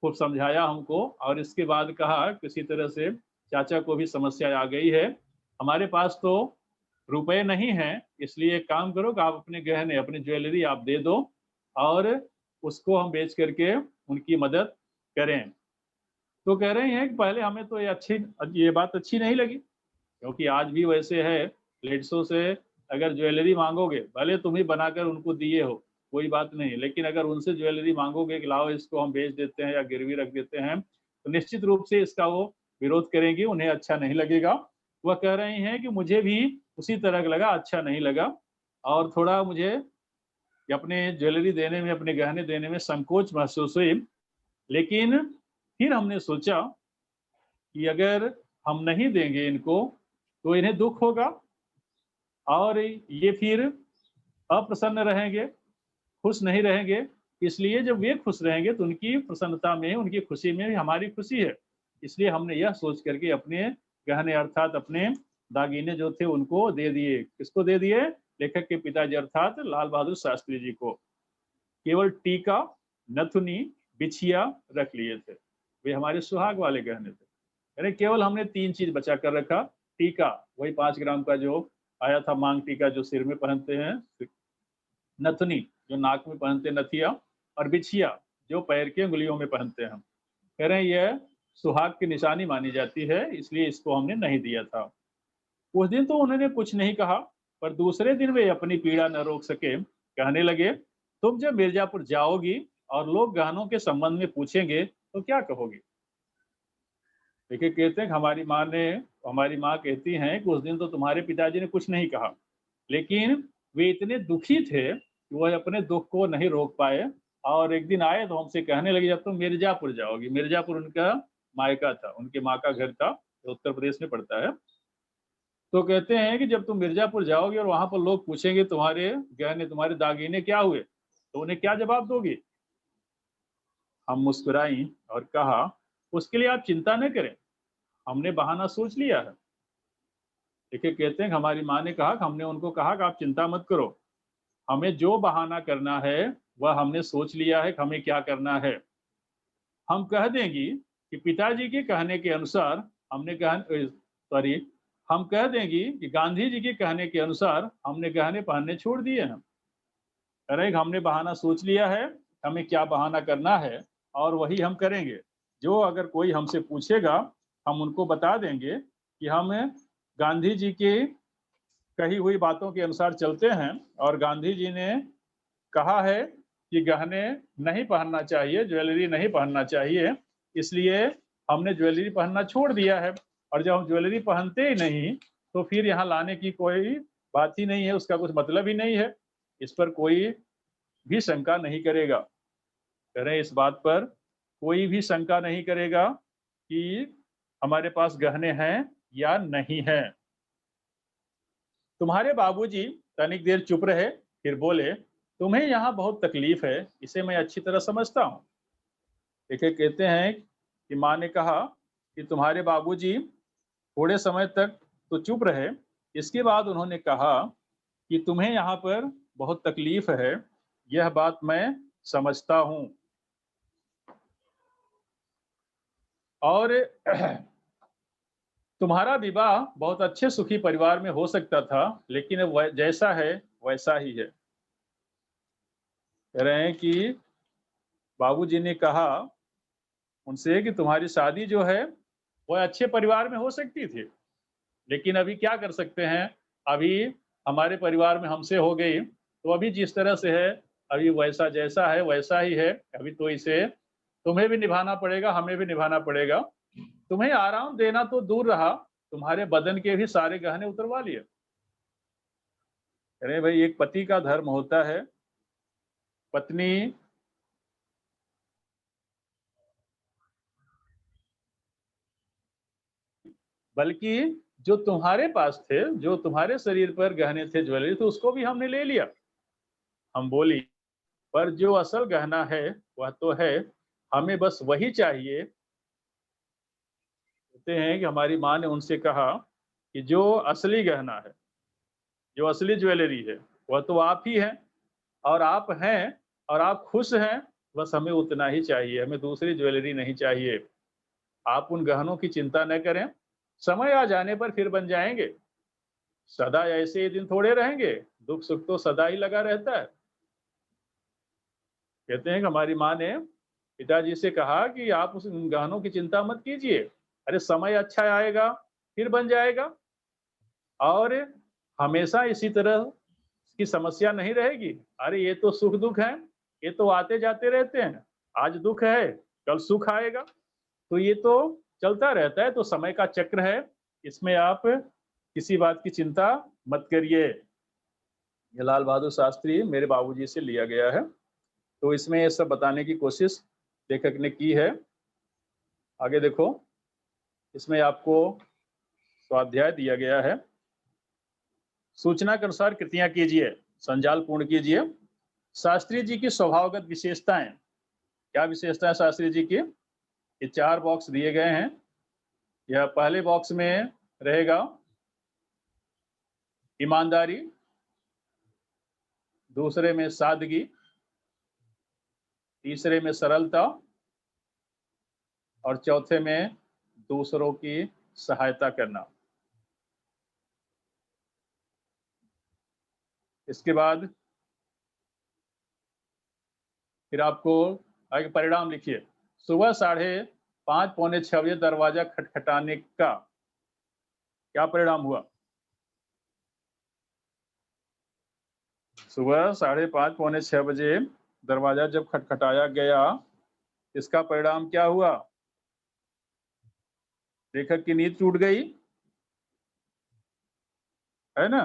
खूब समझाया हमको, और इसके बाद कहा किसी तरह से चाचा को भी समस्या आ गई है, हमारे पास तो रुपए नहीं हैं, इसलिए एक काम करो कि आप अपने गहने, अपनी ज्वेलरी आप दे दो और उसको हम बेच करके उनकी मदद करें। तो कह रहे हैं कि पहले हमें तो ये बात अच्छी नहीं लगी, क्योंकि आज भी वैसे है, लेडीज़ों से अगर ज्वेलरी माँगोगे, भले तुम ही बनाकर उनको दिए हो, कोई बात नहीं, लेकिन अगर उनसे ज्वेलरी माँगोगे कि लाओ इसको हम बेच देते हैं या गिरवी रख देते हैं, तो निश्चित रूप से इसका वो विरोध करेंगी, उन्हें अच्छा नहीं लगेगा। वह कह रही हैं कि मुझे भी उसी तरह का लगा, अच्छा नहीं लगा, और थोड़ा मुझे अपने ज्वेलरी देने में, अपने गहने देने में संकोच महसूस हुई। लेकिन फिर हमने सोचा कि अगर हम नहीं देंगे इनको, तो इन्हें दुःख होगा और ये फिर अप्रसन्न रहेंगे, खुश नहीं रहेंगे। इसलिए जब वे खुश रहेंगे तो उनकी प्रसन्नता में, उनकी खुशी में भी हमारी खुशी है। इसलिए हमने यह सोच करके अपने गहने अर्थात अपने दागीने जो थे उनको दे दिए। किसको दे दिए? लेखक के पिताजी अर्थात लाल बहादुर शास्त्री जी को। केवल टीका, नथुनी, बिछिया रख लिए थे। वे हमारे सुहाग वाले गहने थे। यानी केवल हमने 3 चीज़ बचा कर रखा। टीका, वही 5 ग्राम का जो आया था मांग टीका जो सिर में पहनते हैं, नथुनी जो नाक में पहनते हैं नथिया, और बिछिया जो पैर की अंगुलियों में पहनते हैं। कह रहे हैं यह सुहाग की निशानी मानी जाती है, इसलिए इसको हमने नहीं दिया था। उस दिन तो उन्होंने कुछ नहीं कहा, पर दूसरे दिन वे अपनी पीड़ा न रोक सके, कहने लगे, तुम जब मिर्जापुर जाओगी और लोग गहनों के संबंध में पूछेंगे तो क्या कहोगी? देखिए, कहते हैं कि हमारी माँ कहती हैं कि उस दिन तो तुम्हारे पिताजी ने कुछ नहीं कहा, लेकिन वे इतने दुखी थे कि वह अपने दुख को नहीं रोक पाए, और एक दिन आए तो हमसे कहने लगे जब तुम मिर्जापुर जाओगी, मिर्जापुर उनका मायका था, उनके माँ का घर था, जो उत्तर प्रदेश में पड़ता है। तो कहते हैं कि जब तुम मिर्जापुर जाओगे और वहां पर लोग पूछेंगे तुम्हारे गहने, तुम्हारे दागीने क्या हुए, तो उन्हें क्या जवाब दोगी? हम मुस्कुराई और कहा, उसके लिए आप चिंता न करें, हमने बहाना सोच लिया है। देखिए, कहते हैं कि हमारी माँ ने कहा कि हमने उनको कहा कि आप चिंता मत करो, हमें जो बहाना करना है वह हमने सोच लिया है कि हमें क्या करना है। हम कह देंगी कि पिताजी के कहने के अनुसार हमने सॉरी हम कह देंगी कि गांधी जी के कहने के अनुसार हमने गहने पहनने छोड़ दिए हैं। अरे हमने बहाना सोच लिया है, हमें क्या बहाना करना है और वही हम करेंगे। जो अगर कोई हमसे पूछेगा, हम उनको बता देंगे कि हम गांधी जी की कही हुई बातों के अनुसार चलते हैं, और गांधी जी ने कहा है कि गहने नहीं पहनना चाहिए, ज्वेलरी नहीं पहनना चाहिए, इसलिए हमने ज्वेलरी पहनना छोड़ दिया है। और जब हम ज्वेलरी पहनते ही नहीं, तो फिर यहाँ लाने की कोई बात ही नहीं है, उसका कुछ मतलब ही नहीं है। इस पर कोई भी शंका नहीं करेगा। कह रहे हैं इस बात पर कोई भी शंका नहीं करेगा कि हमारे पास गहने हैं या नहीं हैं। तुम्हारे बाबूजी तनिक देर चुप रहे, फिर बोले, तुम्हें यहाँ बहुत तकलीफ है, इसे मैं अच्छी तरह समझता हूँ। देखिए, कहते हैं कि माँ ने कहा कि तुम्हारे बाबूजी थोड़े समय तक तो चुप रहे, इसके बाद उन्होंने कहा कि तुम्हें यहाँ पर बहुत तकलीफ है, यह बात मैं समझता हूँ, और तुम्हारा विवाह बहुत अच्छे सुखी परिवार में हो सकता था, लेकिन जैसा है वैसा ही है। कह रहे हैं कि बाबूजी ने कहा उनसे कि तुम्हारी शादी जो है वह अच्छे परिवार में हो सकती थी, लेकिन अभी क्या कर सकते हैं, अभी हमारे परिवार में हमसे हो गई, तो अभी जिस तरह से है, अभी वैसा जैसा है वैसा ही है। अभी तो इसे तुम्हें भी निभाना पड़ेगा, हमें भी निभाना पड़ेगा। तुम्हें आराम देना तो दूर रहा, तुम्हारे बदन के भी सारे गहने उतरवा लिए। अरे भाई, एक पति का धर्म होता है, पत्नी बल्कि जो तुम्हारे पास थे, जो तुम्हारे शरीर पर गहने थे, ज्वेलरी, तो उसको भी हमने ले लिया। हम बोली, पर जो असल गहना है वह तो है, हमें बस वही चाहिए। कहते हैं कि हमारी माँ ने उनसे कहा कि जो असली गहना है, जो असली ज्वेलरी है, वह तो आप ही हैं, और आप हैं और आप खुश हैं, बस हमें उतना ही चाहिए, हमें दूसरी ज्वेलरी नहीं चाहिए। आप उन गहनों की चिंता न करें, समय आ जाने पर फिर बन जाएंगे। सदा ऐसे ही दिन थोड़े रहेंगे, दुख सुख तो सदा ही लगा रहता है। कहते हैं कि हमारी माँ ने पिताजी से कहा कि आप उस उन गहनों की चिंता मत कीजिए, अरे समय अच्छा आएगा, फिर बन जाएगा। और हमेशा इसी तरह की समस्या नहीं रहेगी। अरे ये तो सुख दुख है, ये तो आते जाते रहते हैं। आज दुख है, कल सुख आएगा। तो ये तो चलता रहता है, तो समय का चक्र है। इसमें आप किसी बात की चिंता मत करिए। ये लाल बहादुर शास्त्री मेरे बाबूजी से लिया गया है। तो इसमें ये सब बताने की कोशिश लेखक ने की है। आगे देखो, इसमें आपको स्वाध्याय दिया गया है। सूचना के अनुसार कृतियां कीजिए, संजाल पूर्ण कीजिए। शास्त्री जी की स्वभावगत विशेषताएं, क्या विशेषताएं शास्त्री जी की? ये 4 बॉक्स दिए गए हैं। यह पहले बॉक्स में रहेगा ईमानदारी, दूसरे में सादगी, तीसरे में सरलता और चौथे में दूसरों की सहायता करना। इसके बाद फिर आपको आगे परिणाम लिखिए। सुबह 5:30 पौने 6 बजे दरवाजा खटखटाने का क्या परिणाम हुआ? सुबह 5:30 पौने 6 बजे दरवाजा जब खटखटाया गया, इसका परिणाम क्या हुआ? लेखक की नींद टूट गई, है ना?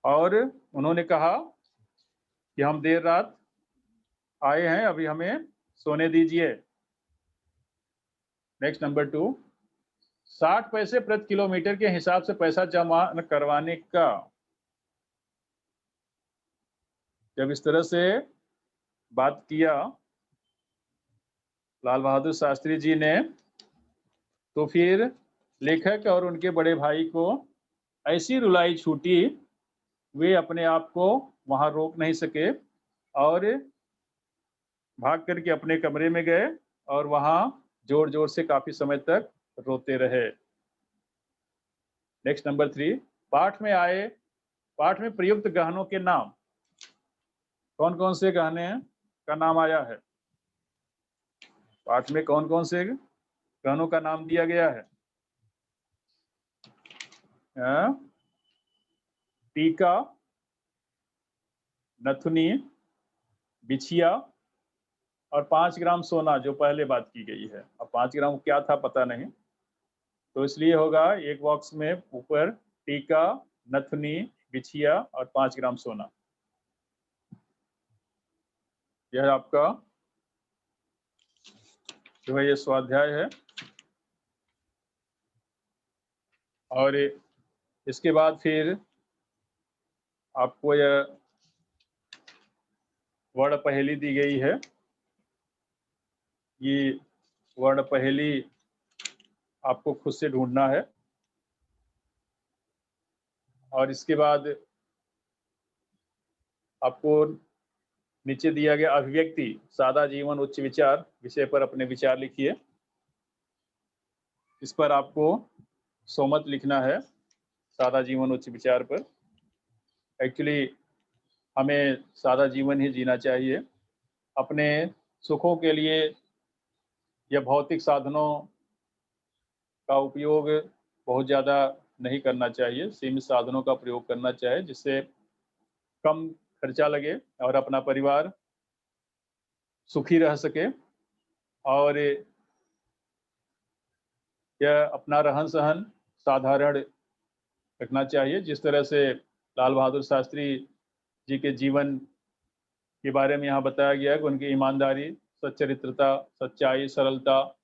और उन्होंने कहा कि हम देर रात आए हैं, अभी हमें सोने दीजिए। नेक्स्ट नंबर 2, 60 पैसे प्रति किलोमीटर के हिसाब से पैसा जमा करवाने का। जब इस तरह से बात किया लाल बहादुर शास्त्री जी ने, तो फिर लेखक और उनके बड़े भाई को ऐसी रुलाई छूटी, वे अपने आप को वहां रोक नहीं सके और भाग करके अपने कमरे में गए और वहां जोर जोर से काफी समय तक रोते रहे। नेक्स्ट नंबर 3, पाठ में प्रयुक्त गहनों के नाम। कौन कौन से गहने का नाम आया है? पाठ में कौन कौन से गहनों का नाम दिया गया है? टीका, नथुनी, बिछिया और 5 ग्राम सोना, जो पहले बात की गई है। अब 5 ग्राम क्या था पता नहीं, तो इसलिए होगा एक बॉक्स में ऊपर टीका, नथुनी, बिछिया और 5 ग्राम सोना। यह आपका जो है ये स्वाध्याय है। और इसके बाद फिर आपको यह वर्ण पहेली दी गई है। ये वर्ण पहेली आपको खुद से ढूंढना है। और इसके बाद आपको नीचे दिया गया अभिव्यक्ति सादा जीवन उच्च विचार विषय पर अपने विचार लिखिए। इस पर आपको 100 मत लिखना है, सादा जीवन उच्च विचार पर। एक्चुअली हमें सादा जीवन ही जीना चाहिए। अपने सुखों के लिए या भौतिक साधनों का उपयोग बहुत ज़्यादा नहीं करना चाहिए, सीमित साधनों का प्रयोग करना चाहिए, जिससे कम खर्चा लगे और अपना परिवार सुखी रह सके। और यह अपना रहन सहन साधारण रखना चाहिए, जिस तरह से लाल बहादुर शास्त्री जी के जीवन के बारे में यहाँ बताया गया है कि उनकी ईमानदारी, सच्चरित्रता, सच्चाई, सरलता,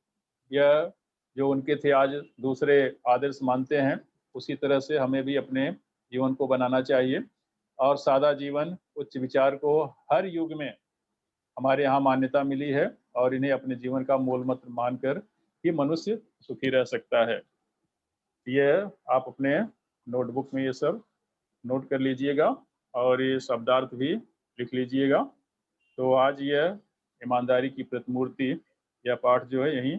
यह जो उनके थे आज दूसरे आदर्श मानते हैं, उसी तरह से हमें भी अपने जीवन को बनाना चाहिए। और सादा जीवन उच्च विचार को हर युग में हमारे यहाँ मान्यता मिली है और इन्हें अपने जीवन का मूल मंत्र मानकर ही मनुष्य सुखी रह सकता है। ये आप अपने नोटबुक में ये सब नोट कर लीजिएगा और ये शब्दार्थ भी लिख लीजिएगा। तो आज यह ईमानदारी की प्रतिमूर्ति यह पाठ जो है यहीं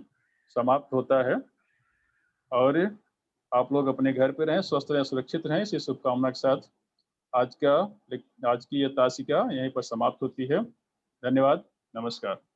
समाप्त होता है। और आप लोग अपने घर पे रहें, स्वस्थ रहें, सुरक्षित रहें, इसी शुभकामना के साथ आज की यह तासिका यहीं पर समाप्त होती है। धन्यवाद, नमस्कार।